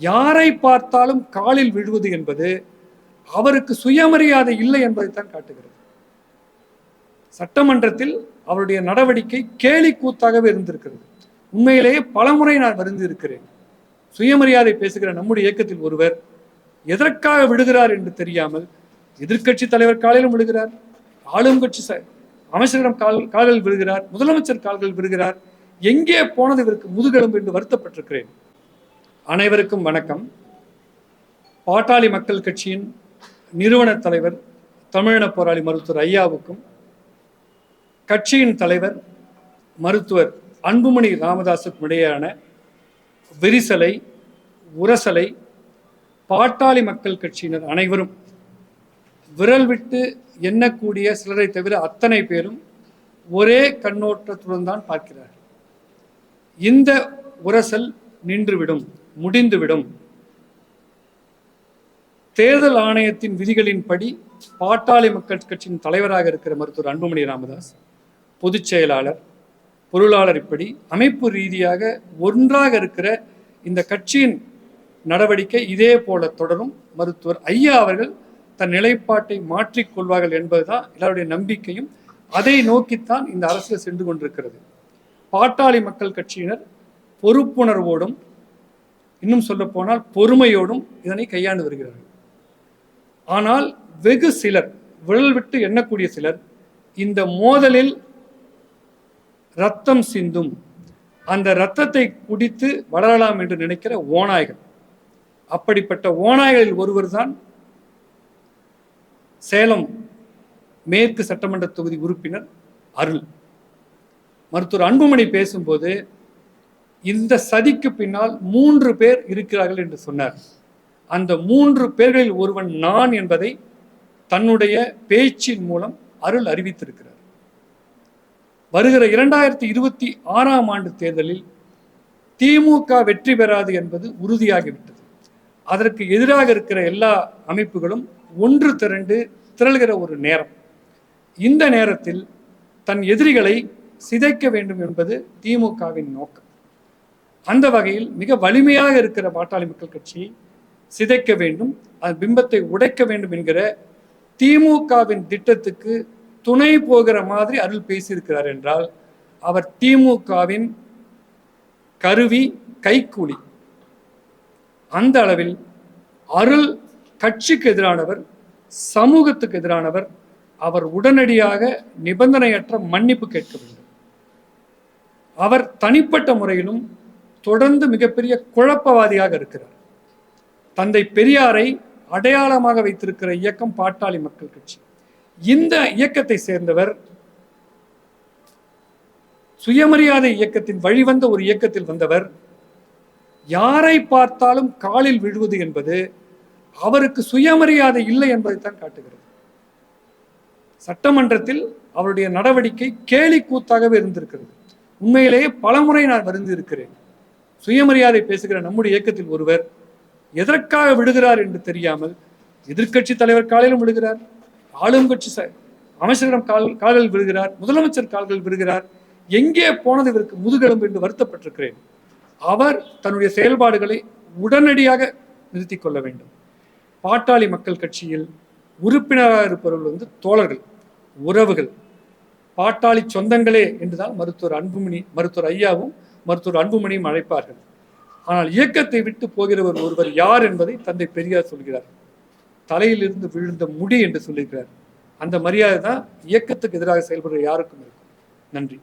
யாரை பார்த்தாலும் காலில் விழுவது என்பது அவருக்கு சுயமரியாதை இல்லை என்பதைத்தான் காட்டுகிறது. சட்டமன்றத்தில் அவருடைய நடவடிக்கை கேலி கூத்தாகவே இருந்திருக்கிறது. உண்மையிலேயே பலமுறை நான் வருந்திருக்கிறேன். சுயமரியாதை பேசுகிற நம்முடைய இயக்கத்தில் ஒருவர் எதற்காக விடுகிறார் என்று தெரியாமல் எதிர்க்கட்சி தலைவர் காலிலும் விடுகிறார், ஆளும் கட்சி அமைச்சரிடம் கால்கள் விடுகிறார், முதலமைச்சர் கால்கள் விடுகிறார். எங்கே போனது இவருக்கு முதுகெலும்பு என்று வருத்தப்பட்டிருக்கிறேன். அனைவருக்கும் வணக்கம். பாட்டாளி மக்கள் கட்சியின் நிறுவன தலைவர் தமிழின போராளி மருத்துவர் ஐயாவுக்கும் கட்சியின் தலைவர் மருத்துவர் அன்புமணி ராமதாஸுக்கும் இடையேயான விரிசலை, உரசலை பாட்டாளி மக்கள் கட்சியினர் அனைவரும் விரல் விட்டு எண்ணக்கூடிய சிலரை தவிர அத்தனை பேரும் ஒரே கண்ணோட்டத்துடன் தான் பார்க்கிறார்கள். இந்த உரசல் நின்றுவிடும், முடிந்துவிடும். தேர்தல் ஆணையத்தின் விதிகளின்படி பாட்டாளி மக்கள் கட்சியின் தலைவராக இருக்கிற மருத்துவர் அன்புமணி ராமதாஸ், பொதுச் செயலாளர், பொருளாளர், இப்படி அமைப்பு ரீதியாக ஒன்றாக இருக்கிற இந்த கட்சியின் நடவடிக்கை இதே போல தொடரும். மருத்துவர் ஐயா அவர்கள் தன் நிலைப்பாட்டை மாற்றிக்கொள்வார்கள் என்பதுதான் எல்லாருடைய நம்பிக்கையும். அதை நோக்கித்தான் இந்த அரசியல் சென்று கொண்டிருக்கிறது. பாட்டாளி மக்கள் கட்சியினர் பொறுப்புணர்வோடும், இன்னும் சொல்ல போனால் பொறுமையோடும் இதனை கையாண்டு வருகிறார்கள். ஆனால் வெகு சிலர், விரல் விட்டு எண்ணக்கூடிய சிலர், இந்த மோதலில் ரத்தம் சிந்தும், அந்த இரத்தத்தை குடித்து வளரலாம் என்று நினைக்கிற ஓநாய்கள். அப்படிப்பட்ட ஓநாய்களில் ஒருவர் தான் சேலம் மேற்கு சட்டமன்ற தொகுதி உறுப்பினர் அருள். மருத்துவர் அன்புமணி பேசும்போது இந்த சதிக்கு பின்னால் 3 பேர் இருக்கிறார்கள் என்று சொன்னார். அந்த 3 பேர்களில் ஒருவன் நான் என்பதை தன்னுடைய பேச்சின் மூலம் அருள் அறிவித்திருக்கிறார். வருகிற 2026ஆம் ஆண்டு தேர்தலில் திமுக வெற்றி பெறாது என்பது உறுதியாகிவிட்டது. அதற்கு எதிராக இருக்கிற எல்லா அமைப்புகளும் ஒன்று திரள்கிற ஒரு நேரம். இந்த நேரத்தில் தன் எதிரிகளை சிதைக்க வேண்டும் என்பது திமுகவின் நோக்கம். அந்த வகையில் மிக வலிமையாக இருக்கிற பாட்டாளி மக்கள் கட்சியை சிதைக்க வேண்டும், அதன் பிம்பத்தை உடைக்க வேண்டும் என்கிற திமுகவின் திட்டத்துக்கு துணை போகிற மாதிரி அருள் பேசியிருக்கிறார் என்றால் அவர் திமுகவின் கருவி, கைக்கூலி. அந்த அளவில் அருள் கட்சிக்கு எதிரானவர், சமூகத்துக்கு எதிரானவர். அவர் உடனடியாக நிபந்தனையற்ற மன்னிப்பு கேட்க வேண்டும். அவர் தனிப்பட்ட முறையிலும் தொடர்ந்து மிகப்பெரிய குழப்பவாதியாக இருக்கிறார். தந்தை பெரியாரை அடையாளமாக வைத்திருக்கிற இயக்கம் பாட்டாளி மக்கள் கட்சி. இந்த இயக்கத்தை சேர்ந்தவர் சுயமரியாதை இயக்கத்தின் வழிவந்த ஒரு இயக்கத்தில் வந்தவர். யாரை பார்த்தாலும் காலில் விழுவது என்பது அவருக்கு சுயமரியாதை இல்லை என்பதைத்தான் காட்டுகிறது. சட்டமன்றத்தில் அவருடைய நடவடிக்கை கேலி கூத்தாகவே இருந்திருக்கிறது. உண்மையிலேயே பலமுறை நான் வருந்திருக்கிறேன். சுயமரியாதை பேசுகிற நம்முடைய இயக்கத்தில் ஒருவர் எதற்காக விடுகிறார் என்று தெரியாமல் எதிர்க்கட்சி தலைவர் காலிலும் விடுகிறார், ஆளும் கட்சி அமைச்சரிடம் கால்கள் விடுகிறார், முதலமைச்சர் கால்கள் விடுகிறார். எங்கே போனது இவருக்கு முதுகெலும்பு என்று வருத்தப்பட்டிருக்கிறேன். அவர் தன்னுடைய செயல்பாடுகளை உடனடியாக நிறுத்திக் கொள்ள வேண்டும். பாட்டாளி மக்கள் கட்சியில் உறுப்பினராக இருப்பவர்கள் தோழர்கள், உறவுகள், பாட்டாளி சொந்தங்களே என்றுதான் மருத்துவர் ஐயாவும் மருத்துவர் அன்புமணியும் அழைப்பார்கள். ஆனால் இயக்கத்தை விட்டு போகிறவர் ஒருவர் யார் என்பதை தந்தை பெரியார் சொல்கிறார். தலையிலிருந்து விழுந்த முடி என்று சொல்லியிருக்கிறார். அந்த மரியாதை தான் இயக்கத்துக்கு எதிராக செயல்படுற யாருக்கும் இருக்கும். நன்றி.